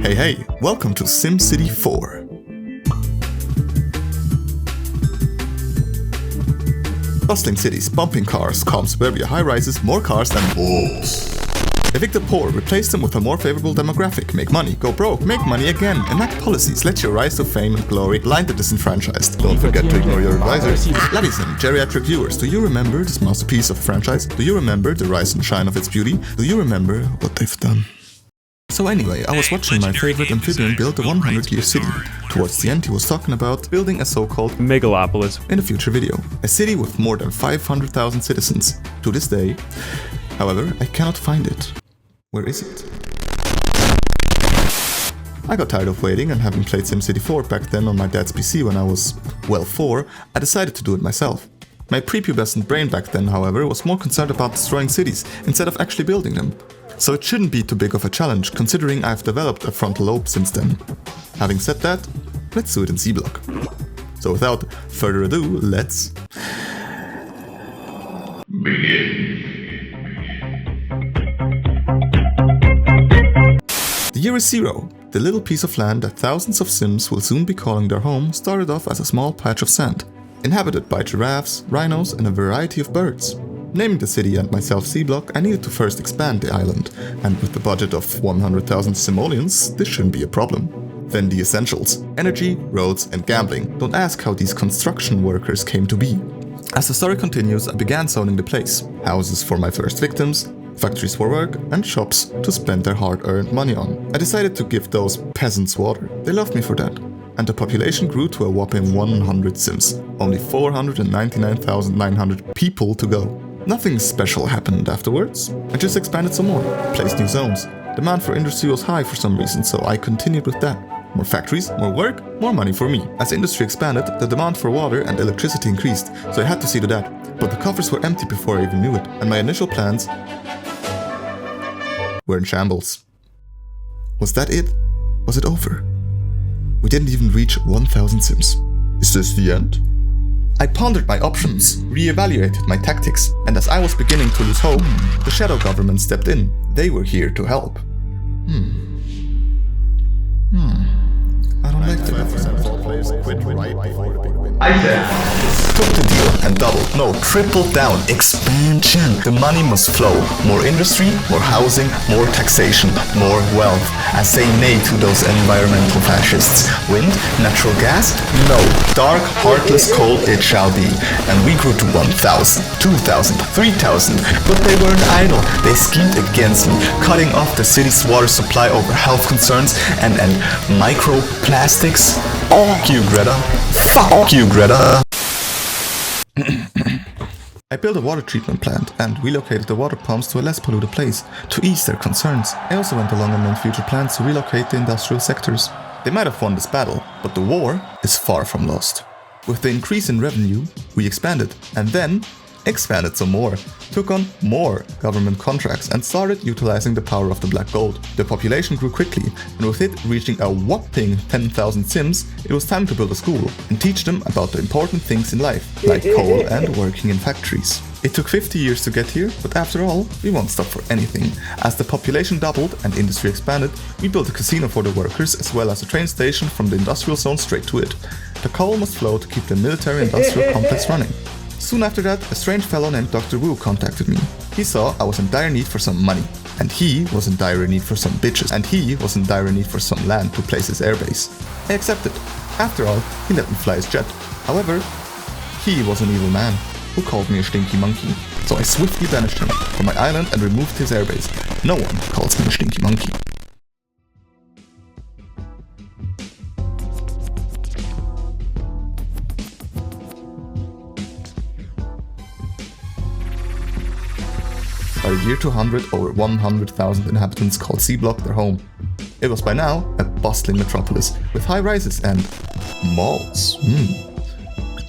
Hey, welcome to SimCity 4. Bustling cities, bumping cars, calm suburbia, high rises, more cars than wolves. Evict the poor, replace them with a more favorable demographic, make money, go broke, make money again, enact policies, let your rise to fame and glory, blind the disenfranchised. Don't forget to ignore your advisors. Ladies and geriatric viewers, do you remember this masterpiece of a franchise? Do you remember the rise and shine of its beauty? Do you remember what they've done? So anyway, I was watching my favorite amphibian build a 100-year city. Towards the end he was talking about building a so-called Megalopolis in a future video. A city with more than 500,000 citizens. To this day, however, I cannot find it. Where is it? I got tired of waiting, and having played SimCity 4 back then on my dad's PC when I was, well, 4, I decided to do it myself. My prepubescent brain back then, however, was more concerned about destroying cities instead of actually building them. So it shouldn't be too big of a challenge, considering I've developed a frontal lobe since then. Having said that, let's do it in C-Block. So without further ado, let's begin. The year is 0. The little piece of land that thousands of Sims will soon be calling their home started off as a small patch of sand, inhabited by giraffes, rhinos, and a variety of birds. Naming the city and myself C-Block, I needed to first expand the island, and with the budget of 100,000 simoleons, this shouldn't be a problem. Then the essentials: energy, roads, and gambling. Don't ask how these construction workers came to be. As the story continues, I began zoning the place. Houses for my first victims, factories for work, and shops to spend their hard-earned money on. I decided to give those peasants water. They loved me for that. And the population grew to a whopping 100 Sims. Only 499,900 people to go. Nothing special happened afterwards. I just expanded some more, placed new zones. Demand for industry was high for some reason, so I continued with that. More factories, more work, more money for me. As industry expanded, the demand for water and electricity increased, so I had to see to that. But the coffers were empty before I even knew it, and my initial plans were in shambles. Was that it? Was it over? We didn't even reach 1,000 Sims. Is this the end? I pondered my options, re-evaluated my tactics, and as I was beginning to lose hope, the shadow government stepped in. They were here to help. I don't like the government. Quit right before the big win. I said, took the deal and doubled, no, tripled down. Expansion. The money must flow. More industry, more housing, more taxation, more wealth. I say nay to those environmental fascists. Wind? Natural gas? No. Dark, heartless coal it shall be. And we grew to 1,000, 2,000, 3,000. But they weren't idle. They schemed against me, cutting off the city's water supply over health concerns and microplastics. Fuck you, Greta. Fuck you, Greta. I built a water treatment plant and relocated the water pumps to a less polluted place to ease their concerns. I also went along among future plans to relocate the industrial sectors. They might have won this battle, but the war is far from lost. With the increase in revenue, we expanded, and then expanded some more, took on more government contracts and started utilizing the power of the black gold. The population grew quickly, and with it reaching a whopping 10,000 Sims, it was time to build a school and teach them about the important things in life, like coal and working in factories. It took 50 years to get here, but after all, we won't stop for anything. As the population doubled and industry expanded, we built a casino for the workers as well as a train station from the industrial zone straight to it. The coal must flow to keep the military-industrial complex running. Soon after that, a strange fellow named Dr. Wu contacted me. He saw I was in dire need for some money, and he was in dire need for some bitches, and he was in dire need for some land to place his airbase. I accepted. After all, he let me fly his jet. However, he was an evil man who called me a stinky monkey. So I swiftly banished him from my island and removed his airbase. No one calls me a stinky monkey. By the year 200, over 100,000 inhabitants called C-Block their home. It was by now a bustling metropolis with high rises and malls.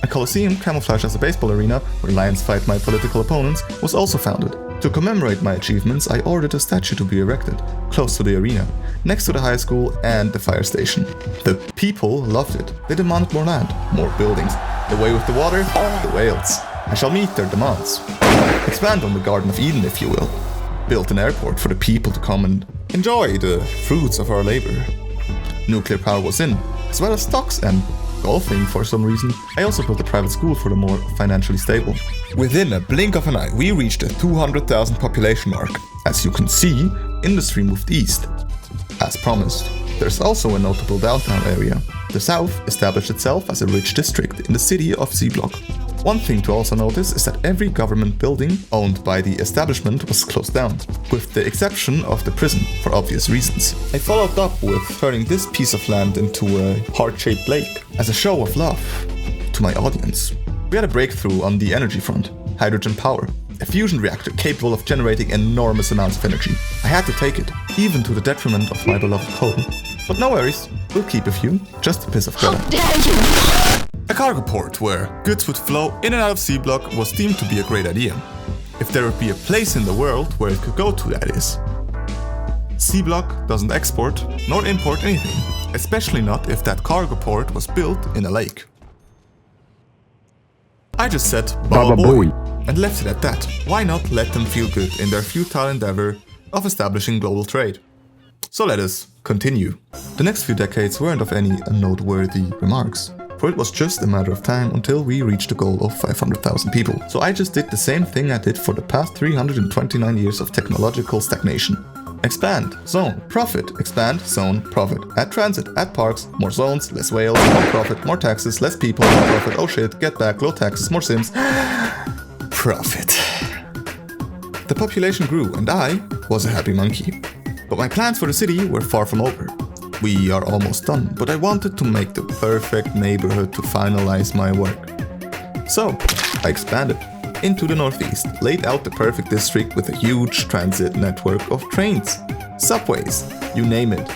A coliseum camouflaged as a baseball arena where lions fight my political opponents was also founded. To commemorate my achievements, I ordered a statue to be erected, close to the arena, next to the high school and the fire station. The people loved it. They demanded more land, more buildings. The way with the water, the whales. I shall meet their demands. Expand on the Garden of Eden, if you will. Build an airport for the people to come and enjoy the fruits of our labor. Nuclear power was in, as well as stocks and golfing for some reason. I also built a private school for the more financially stable. Within a blink of an eye, we reached the 200,000 population mark. As you can see, industry moved east. As promised. There's also a notable downtown area. The south established itself as a rich district in the city of C-Block. One thing to also notice is that every government building owned by the establishment was closed down, with the exception of the prison, for obvious reasons. I followed up with turning this piece of land into a heart-shaped lake, as a show of love to my audience. We had a breakthrough on the energy front, hydrogen power, a fusion reactor capable of generating enormous amounts of energy. I had to take it, even to the detriment of my beloved coal. But no worries, we'll keep a few, just to piss off Greta. How dare you! A cargo port where goods would flow in and out of C-Block was deemed to be a great idea. If there would be a place in the world where it could go to, that is. C-Block doesn't export nor import anything, especially not if that cargo port was built in a lake. I just said Baba Boy and left it at that. Why not let them feel good in their futile endeavor of establishing global trade? So let us continue. The next few decades weren't of any noteworthy remarks, for it was just a matter of time until we reached the goal of 500,000 people. So I just did the same thing I did for the past 329 years of technological stagnation. Expand, zone, profit, expand, zone, profit. Add transit, add parks, more zones, less whales, more profit, more taxes, less people, more profit, oh shit, get back, low taxes, more sims. Profit. The population grew and I was a happy monkey. But my plans for the city were far from over. We are almost done, but I wanted to make the perfect neighborhood to finalize my work. So, I expanded into the northeast, laid out the perfect district with a huge transit network of trains, subways, you name it.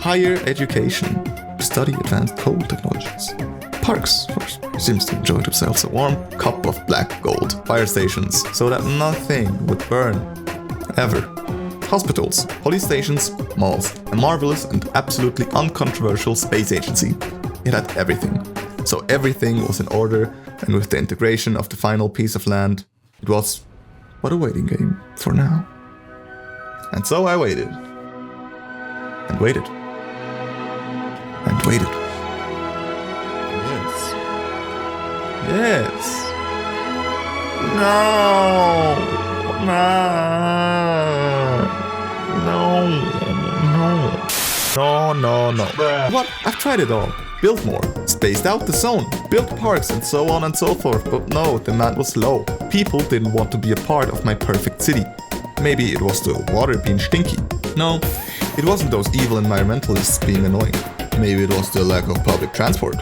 Higher education, study advanced coal technologies. Parks, for Sims to enjoy themselves a warm cup of black gold. Fire stations, so that nothing would burn, ever. Hospitals, police stations, malls, a marvelous and absolutely uncontroversial space agency. It had everything. So everything was in order, and with the integration of the final piece of land, it was but a waiting game for now. And so I waited. And waited. And waited. Yes. Yes. No. No. What? I've tried it all. Built more, spaced out the zone, built parks and so on and so forth, but no, demand was low. People didn't want to be a part of my perfect city. Maybe it was the water being stinky. No, it wasn't those evil environmentalists being annoying. Maybe it was the lack of public transport.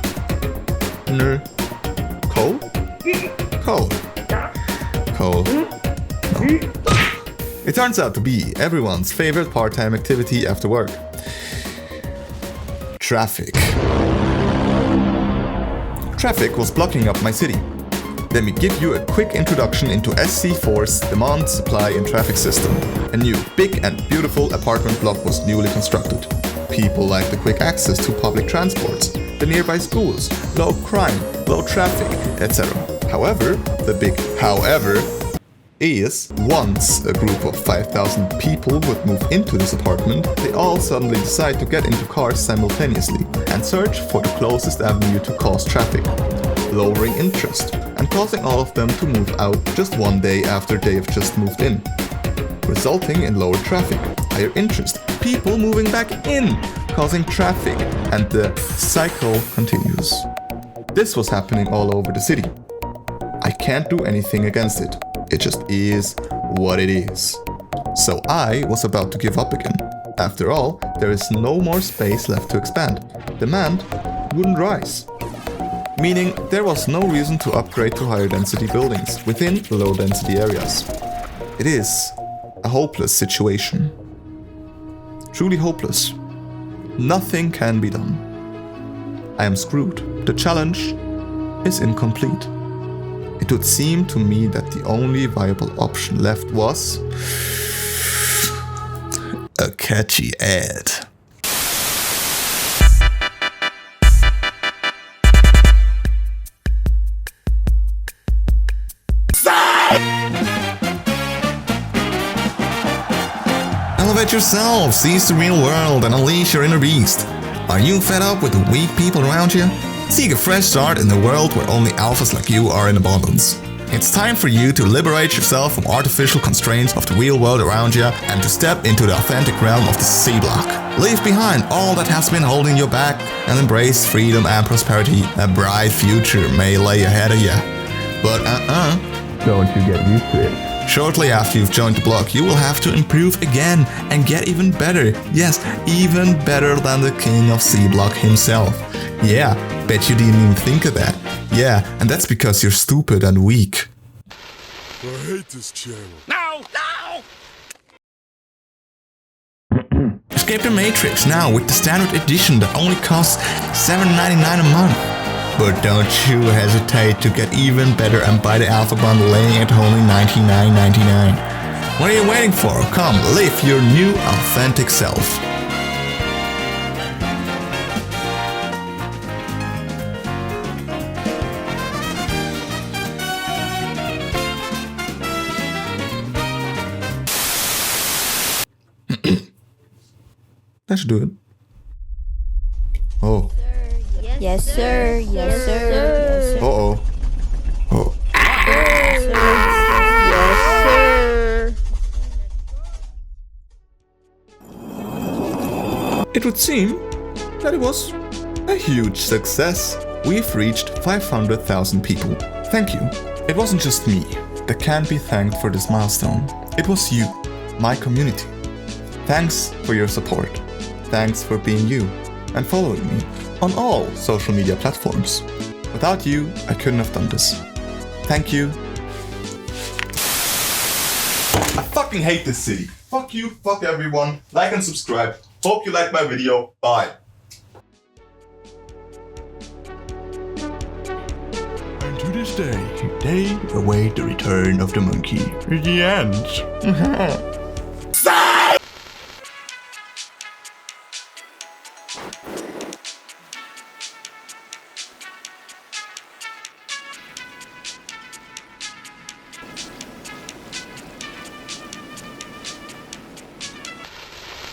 No. Coal? No. It turns out to be everyone's favorite part-time activity after work. Traffic. Traffic was blocking up my city. Let me give you a quick introduction into SC4's demand, supply and traffic system. A new, big and beautiful apartment block was newly constructed. People like the quick access to public transports, the nearby schools, low crime, low traffic, etc. However, the big however is once a group of 5,000 people would move into this apartment, they all suddenly decide to get into cars simultaneously and search for the closest avenue to cause traffic, lowering interest and causing all of them to move out just one day after they have just moved in, resulting in lower traffic, higher interest, people moving back in, causing traffic, and the cycle continues. This was happening all over the city. I can't do anything against it. It just is what it is. So I was about to give up again. After all, there is no more space left to expand. Demand wouldn't rise. Meaning there was no reason to upgrade to higher density buildings within the low density areas. It is a hopeless situation. Truly hopeless. Nothing can be done. I am screwed. The challenge is incomplete. It would seem to me that the only viable option left was a catchy ad. Elevate yourself, seize the real world, and unleash your inner beast. Are you fed up with the weak people around you? Seek a fresh start in a world where only alphas like you are in abundance. It's time for you to liberate yourself from artificial constraints of the real world around you and to step into the authentic realm of the C block. Leave behind all that has been holding you back and embrace freedom and prosperity. A bright future may lay ahead of you. But don't you get used to it. Shortly after you've joined the block, you will have to improve again and get even better. Yes, even better than the king of C block himself. Yeah, bet you didn't even think of that. Yeah, and that's because you're stupid and weak. I hate this channel. No! No! Escape the Matrix now with the standard edition that only costs $7.99 a month. But don't you hesitate to get even better and buy the Alpha Bundle at only $99.99. What are you waiting for? Come, live your new authentic self. That should do it. Oh. Yes, sir. Yes, sir. Yes, sir. Uh-oh. Oh. Yes, sir. It would seem that it was a huge success. We've reached 500,000 people. Thank you. It wasn't just me that can be thanked for this milestone. It was you, my community. Thanks for your support. Thanks for being you and following me on all social media platforms. Without you, I couldn't have done this. Thank you. I fucking hate this city. Fuck you, fuck everyone. Like and subscribe. Hope you liked my video. Bye. And to this day, they await the return of the monkey. The end.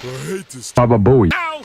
I hate this. Baba Bowie. Ow!